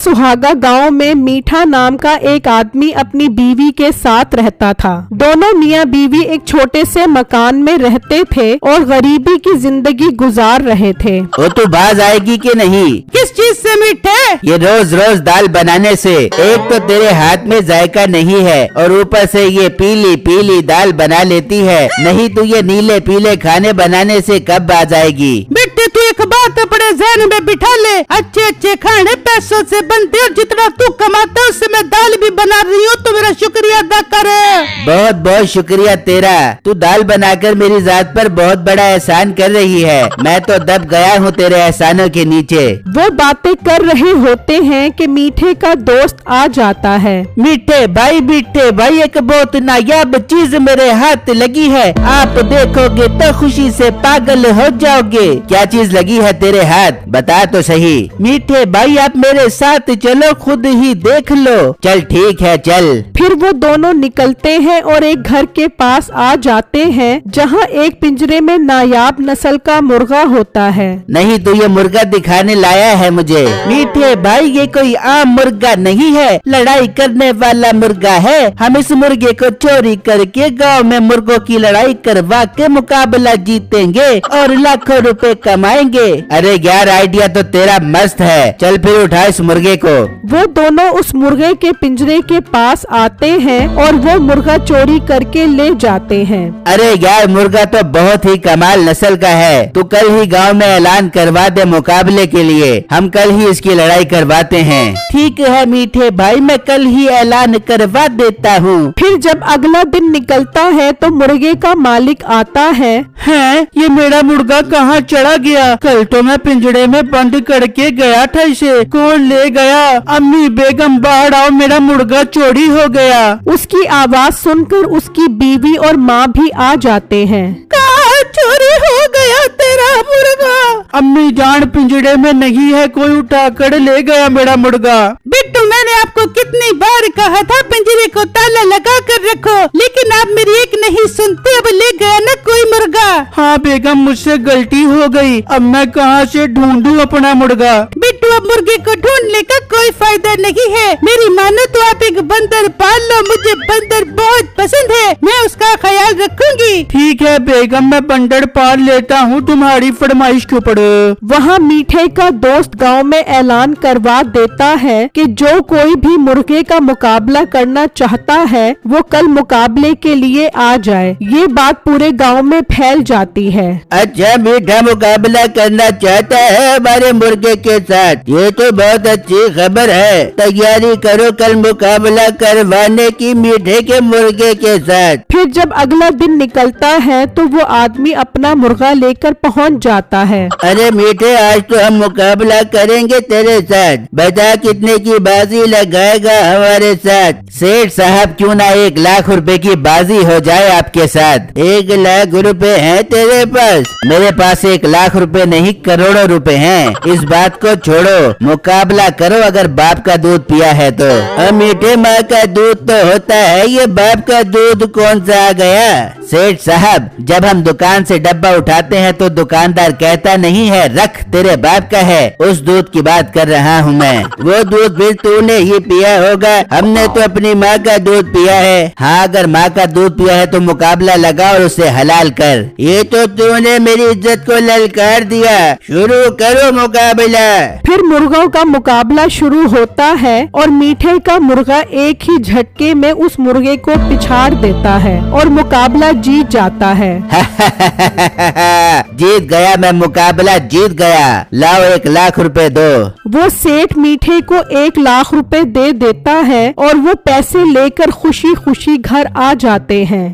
सुहागा गांव में मीठा नाम का एक आदमी अपनी बीवी के साथ रहता था। दोनों मियां बीवी एक छोटे से मकान में रहते थे और गरीबी की जिंदगी गुजार रहे थे। वो तू बाज आएगी कि नहीं? किस चीज से मीठे? ये रोज रोज दाल बनाने से। एक तो तेरे हाथ में जायका नहीं है और ऊपर से ये पीली पीली दाल बना लेती है। नहीं तो ये नीले पीले खाने बनाने से कब बाज आएगी? बेटे तू एक बात अपने ज़हन में बिठा ले, अच्छे अच्छे खाने पैसों से बनते और जितना तू कमाता उससे मैं दाल भी बना रही हूँ तो मेरा शुक्रिया अदा कर। बहुत बहुत शुक्रिया तेरा। तू दाल बनाकर मेरी जात पर बहुत बड़ा एहसान कर रही है। मैं तो दब गया हूँ तेरे एहसानों के नीचे। वो बातें कर रहे होते हैं कि मीठे का दोस्त आ जाता है। मीठे भाई एक बहुत नायाब चीज मेरे हाथ लगी है। आप देखोगे तो खुशी से पागल हो जाओगे। क्या चीज लगी है तेरे हाथ? बता तो सही। मीठे भाई आप मेरे साथ चलो, खुद ही देख लो। चल ठीक है चल। फिर वो दोनों निकलते हैं और एक घर के पास आ जाते हैं जहाँ एक पिंजरे में नायाब नस्ल का मुर्गा होता है। नहीं तो ये मुर्गा दिखाने लाया है मुझे। मीठे भाई ये कोई आम मुर्गा नहीं है, लड़ाई करने वाला मुर्गा है। हम इस मुर्गे को चोरी करके गांव में मुर्गों की लड़ाई करवा के मुकाबला जीतेंगे और लाखों रुपए कमाएंगे। अरे यार आइडिया तो तेरा मस्त है। चल फिर उठा इस मुर्गे को। वो दोनों उस मुर्गे के पिंजरे के पास आते हैं और वो मुर्गा चोरी करके ले जाते हैं। अरे यार मुर्गा तो बहुत ही कमाल नस्ल का है। तू कल ही गांव में ऐलान करवा दे मुकाबले के लिए। हम कल ही इसकी लड़ाई करवाते हैं। ठीक है मीठे भाई, मैं कल ही ऐलान करवा देता हूँ। फिर जब अगला दिन निकलता है तो मुर्गे का मालिक आता है। ये मेरा मुर्गा कहाँ चढ़ा गया? कल तो मैं पिंजरे में बंद करके गया था, इसे कौन ले गया? अम्मी बेगम बाहर आओ, मेरा मुर्गा चोरी हो गया। उसकी आवाज सुनकर उसकी बीवी और माँ भी आ जाते हैं। कहाँ चोरी हो गया तेरा मुर्गा? अम्मी जान पिंजरे में नहीं है, कोई उठाकर ले गया मेरा मुर्गा। बिट्टू मैंने आपको कितनी बार कहा था पिंजरे को ताला लगा कर रखो, लेकिन आप मेरी एक नहीं सुनते। अब ले गया ना कोई मुर्गा। हाँ बेगम मुझसे गलती हो गई, अब मैं कहाँ से ढूंढूं अपना मुर्गा? बिट्टू अब मुर्गे को ढूंढने का कोई फायदा नहीं है। मेरी मानो तो आप एक बंदर पाल लो, मुझे बंदर बहुत पसंद है, मैं उसका ख्याल रखूंगी। ठीक है बेगम मैं बंदर पाल लेता हूँ तुम्हारी फरमाइश के ऊपर। वहाँ मीठे का दोस्त गांव में ऐलान करवा देता है कि जो कोई भी मुर्गे का मुकाबला करना चाहता है वो कल मुकाबले के लिए आ जाए। ये बात पूरे गांव में फैल जाती है। अच्छा मीठा मुकाबला करना चाहता है हमारे मुर्गे के साथ? ये तो बहुत अच्छी खबर है। तैयारी करो कल मुकाबला करवाने की मीठे के मुर्गे के साथ। फिर जब अगला दिन निकलता है तो वो आदमी अपना मुर्गा लेकर पहुंच जाता है। अरे मीठे आज तो हम मुकाबला करेंगे तेरे साथ। बता कितने की बाजी लगाएगा हमारे साथ? सेठ साहब क्यों ना 1 लाख रुपए की बाजी हो जाए आपके साथ। 1 लाख रुपए हैं तेरे पास? मेरे पास 1 लाख रुपए नहीं करोड़ों रुपए हैं। इस बात को छोड़ो, मुकाबला करो अगर बाप का दूध पिया है तो। मीठे माँ का दूध तो होता है, ये बाप का दूध कौन सा आ गया? सेठ साहब जब हम दुकान से डब्बा उठाते हैं तो दुकानदार कहता नहीं है रख तेरे बाप का है। उस दूध की बात कर रहा हूँ मैं। वो दूध भी तूने ही पिया होगा। हमने तो अपनी माँ का दूध पिया है। हाँ अगर माँ का दूध पिया है तो मुकाबला लगा और उसे हलाल कर। ये तो तूने मेरी इज्जत को ललकार दिया। शुरू करो मुकाबला। फिर मुर्गों का मुकाबला शुरू होता है और मीठे का मुर्गा एक ही झटके में उस मुर्गे को पिछाड़ देता है और मुकाबला जीत जाता है। जीत गया मैं, मुकाबला जीत गया। लाओ 1 लाख रुपए दो। वो सेठ मीठे को 1 लाख रुपए दे देता है और वो पैसे लेकर खुशी खुशी घर आ जाते हैं।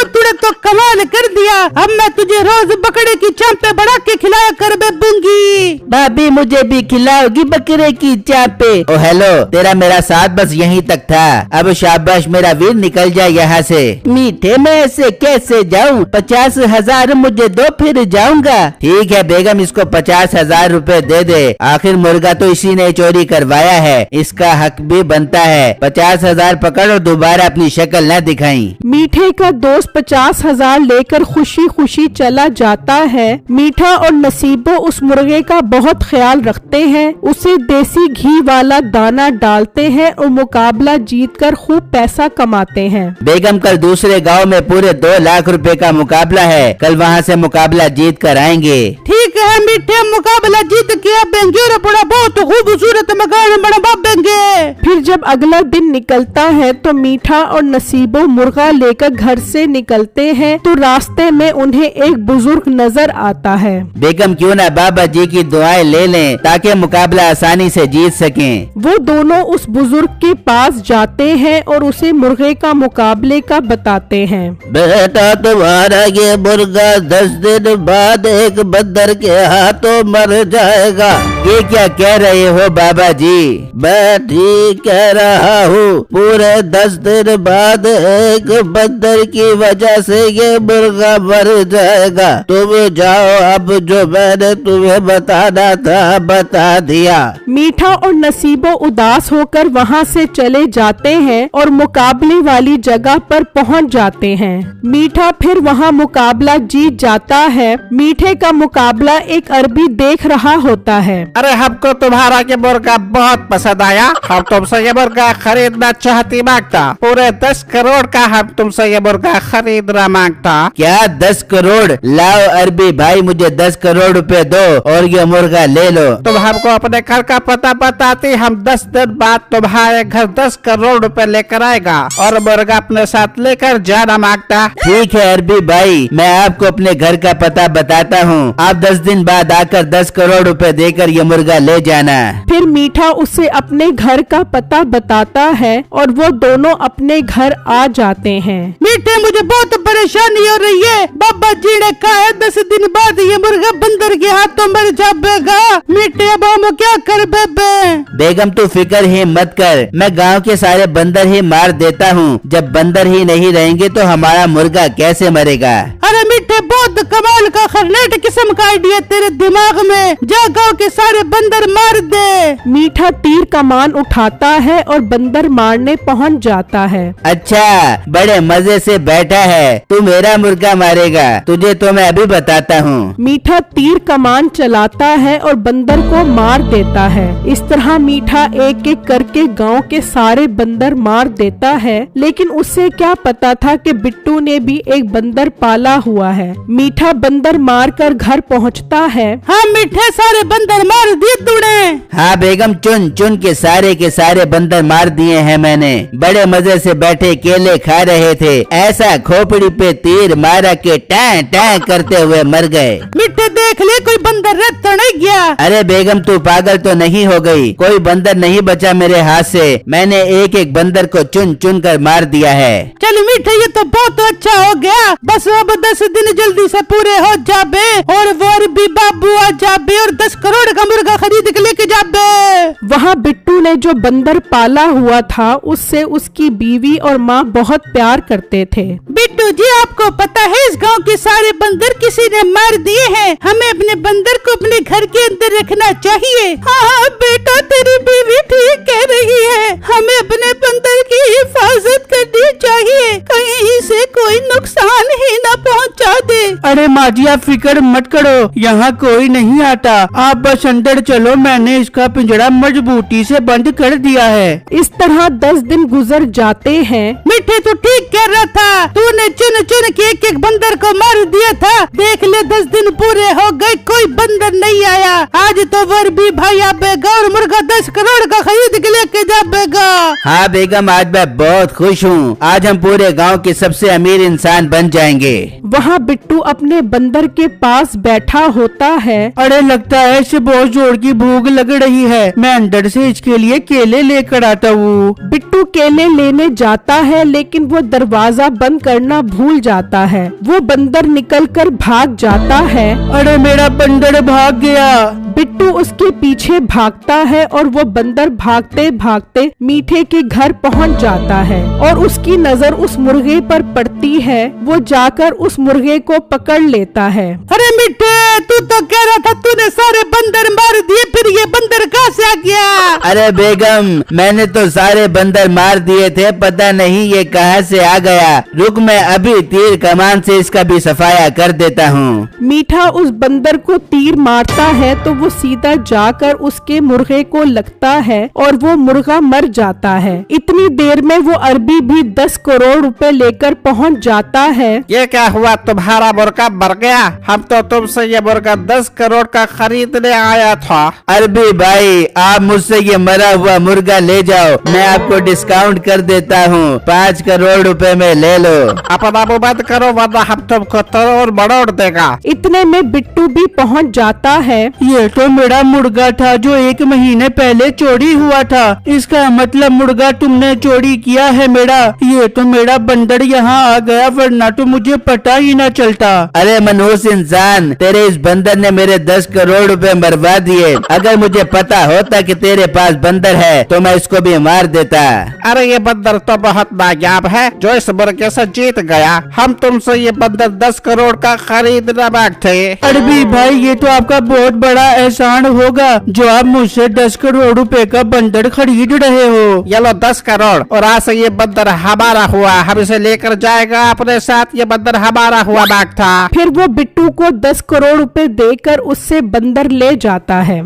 तूने तो कमाल कर दिया। अब मैं तुझे रोज बकरे की चांपे बढ़ा के खिलाया कर दूंगी। भाभी मुझे भी खिलाओगी बकरे की चांपे? ओ हेलो, तेरा मेरा साथ बस यहीं तक था। अब शाबाश मेरा वीर, निकल जाए यहाँ से। मीठे मैं ऐसे कैसे जाऊँ? 50,000 मुझे दो, फिर जाऊंगा। ठीक है बेगम, इसको 50,000 रुपए दे दे। आखिर मुर्गा तो इसी ने चोरी करवाया है, इसका हक भी बनता है। 50,000 पकड़ और दोबारा अपनी शक्ल न दिखाई। मीठे का दोस्त 50,000 लेकर खुशी खुशी चला जाता है। मीठा और नसीबो उस मुर्गे का बहुत ख्याल रखते हैं, उसे देसी घी वाला दाना डालते हैं और मुकाबला जीतकर खूब पैसा कमाते हैं। बेगम, कल दूसरे गांव में पूरे 2 लाख रुपए का मुकाबला है, कल वहां से मुकाबला जीत कर आएंगे। ठीक है मीठे, मुकाबला जीत के आएंगे और बड़ा बहुत खूबसूरत मकान बनवा देंगे। फिर जब अगला दिन निकलता है तो मीठा और नसीबो मुर्गा लेकर घर से निकलते हैं तो रास्ते में उन्हें एक बुजुर्ग नजर आता है। बेगम, क्यों ना बाबा जी की दुआएं ले लें ताकि मुकाबला आसानी से जीत सकें। वो दोनों उस बुजुर्ग के पास जाते हैं और उसे मुर्गे का मुकाबले का बताते हैं। बेटा, तुम्हारा ये मुर्गा 10 दिन बाद एक बंदर के हाथों मर जाएगा। ये क्या कह रहे हो बाबा जी? मैं ठीक कह रहा हूँ, पूरे 10 दिन बाद एक बंदर की वजह से ये मुर्गा मर जाएगा। तुम जाओ, अब जो मैंने तुम्हें बताना था बता दिया। मीठा और नसीबो उदास होकर वहाँ से चले जाते हैं और मुकाबले वाली जगह पर पहुँच जाते हैं। मीठा फिर वहाँ मुकाबला जीत जाता है। मीठे का मुकाबला एक अरबी देख रहा होता है। अरे हमको तुम्हारा ये मुर्गा बहुत पसंद आया, हम तुमसे ये मुर्गा खरीदना चाहती मांगता। पूरे 10 करोड़ का हम तुमसे ये मुर्गा खरीदना मांगता। क्या 10 करोड़? लाओ अरबी भाई, मुझे 10 करोड़ रुपए दो और ये मुर्गा ले लो। तुम हमको अपने घर का पता बताती, हम 10 दिन बाद तुम्हारे घर 10 करोड़ रुपए लेकर आएगा और मुर्गा अपने साथ लेकर जाना मांगता। ठीक है अरबी भाई, मैं आपको अपने घर का पता बताता हूँ, आप 10 दिन बाद आकर 10 करोड़ रुपए देकर ये मुर्गा ले जाना। फिर मीठा उसे अपने घर का पता बताता है और वो दोनों अपने घर आ जाते हैं। मीठे, मुझे बहुत परेशानी हो रही है, बाबा जी ने कहा है 10 दिन बाद ये मुर्गा बंदर के हाथों मर जाएगा। मीठे, अब हम क्या कर बेबे? बेगम, तू फिक्र ही मत कर, मैं गांव के सारे बंदर ही मार देता हूँ। जब बंदर ही नहीं रहेंगे तो हमारा मुर्गा कैसे मरेगा? अरे मीठे, बहुत कमाल का खरनेट किस्म का आइडिया तेरे दिमाग में, जा गाँव के सारे बंदर मार दे। मीठा तीर कमान उठाता है और बंदर मारने पहुंच जाता है। अच्छा, बड़े मजे से बैठा है, तू मेरा मुर्गा मारेगा, तुझे तो मैं अभी बताता हूँ। मीठा तीर कमान चलाता है और बंदर को मार देता है। इस तरह मीठा एक एक करके गांव के सारे बंदर मार देता है, लेकिन उसे क्या पता था कि बिट्टू ने भी एक बंदर पाला हुआ है। मीठा बंदर मार कर घर पहुंचता है। हाँ मीठे, सारे बंदर मार दिए तूने? हाँ बेगम, चुन चुन के सारे बंदर मार दिए हैं मैंने। बड़े मजे से बैठे केले खा रहे थे, ऐसा खोपड़ी पे तीर मारा के टां टां करते हुए मर गए। मीठे, देख ले कोई बंदर रह तो नहीं गया? अरे बेगम, तू पागल तो नहीं हो गई? कोई बंदर नहीं बचा मेरे हाथ से, मैंने एक एक बंदर को चुन चुन कर मार दिया है। चल मीठे, ये तो बहुत अच्छा हो गया, बस अब 10 दिन जल्दी से पूरे हो जाबे और वो भी बाबू आ जाबे और 10 करोड़ का मुर्गा खरीद के लेके जाबे। वहाँ बिट्टू ने जो बंदर पाला हुआ था उससे उसकी बीवी और माँ बहुत प्यार करते थे। बिट्टू जी, आपको पता है इस गांव के सारे बंदर किसी ने मार दिए हैं, हमें अपने बंदर को अपने घर के अंदर रखना चाहिए। हाँ बेटा, तेरी बीवी ठीक कह रही है, हमें अपने बंदर की हिफाजत करनी चाहिए, कहीं से कोई नुकसान ही न पहुंचा दे। अरे माँ जी, आप फिक्र मत करो, यहाँ कोई नहीं आता, आप बस अंदर चलो, मैंने इसका पिंजरा मजबूती से बंद कर दिया है। इस तरह 10 दिन गुजर जाते हैं। मीठे, तू ठीक कह रहा था, तूने चुन चुन के एक एक बंदर को मार दिया था, देख ले 10 दिन पूरे हो गए, कोई बंदर नहीं आया। आज तो वर भी भाई आएगा और मुर्गा 10 करोड़ का खरीद के लेके जाएगा। हाँ बेगम, आज मैं बहुत खुश हूँ, आज हम पूरे गांव के सबसे अमीर इंसान बन जाएंगे। वहाँ बिट्टू अपने बंदर के पास बैठा होता है। अरे लगता है इसे बहुत जोर की भूख लग रही है, मैं अंदर से इसके लिए केले लेकर आता हूँ। बिट्टू केले लेने जाता है लेकिन वो दरवाजा बंद करना भूल जाता है। वो बंदर निकलकर भाग जाता है। अरे मेरा बंदर भाग गया। बिट्टू उसके पीछे भागता है और वो बंदर भागते भागते मीठे के घर पहुंच जाता है और उसकी नजर उस मुर्गे पर पड़ती है। वो जाकर उस मुर्गे को पकड़ लेता है। अरे मीठे, तू तो कह रहा था तूने सारे बंदर मार दिए, फिर ये बंदर कहाँ से आ गया? अरे बेगम, मैंने तो सारे बंदर मार दिए थे, पता नहीं ये कहाँ से आ गया। रुक, मैं अभी तीर कमान से इसका भी सफाया कर देता हूँ। मीठा उस बंदर को तीर मारता है तो वो सीधा जाकर उसके मुर्गे को लगता है और वो मुर्गा मर जाता है। इतनी देर में वो अरबी भी 10 करोड़ रुपए लेकर पहुंच जाता है। ये क्या हुआ, तुम्हारा मुर्गा मर गया? हम तो तुमसे ये मुर्गा 10 करोड़ का खरीदने आया था। अरबी भाई, आप मुझसे ये मरा हुआ मुर्गा ले जाओ, मैं आपको डिस्काउंट कर देता हूँ, 5 करोड़ रुपए में ले लो। अपना मुंह बंद करो वरना हम तुमको तोड़ मरोड़ देगा। इतने में बिट्टू भी पहुंच जाता है। ये तो मेरा मुर्गा था जो 1 महीने पहले चोरी हुआ था। इसका मतलब मुर्गा तुमने चोरी किया है मेरा। ये तो मेरा बंदर यहाँ आ गया, वरना तो मुझे पता ही न चलता। अरे मनहूस इंसान, तेरे इस बंदर ने मेरे 10 करोड़ रुपए मरवा दिए। अगर मुझे पता होता कि तेरे पास बंदर है तो मैं इसको भी मार देता। अरे ये बंदर तो बहुत नायाब है जो इस मुर्गे से जीत गया। हम तुमसे ये बंदर 10 करोड़ का खरीदना मांगते। अरबी भाई, ये तो आपका बहुत बड़ा एहसान होगा जो आप मुझसे 10 करोड़ रुपए का बंदर खरीद रहे हो। ये लो 10 करोड़ और आज से ये बंदर हमारा हुआ, हम इसे लेकर जाएगा अपने साथ। ये बंदर हमारा हुआ बाग था। फिर वो बिट्टू को 10 करोड़ रुपए देकर उससे बंदर ले जाता है।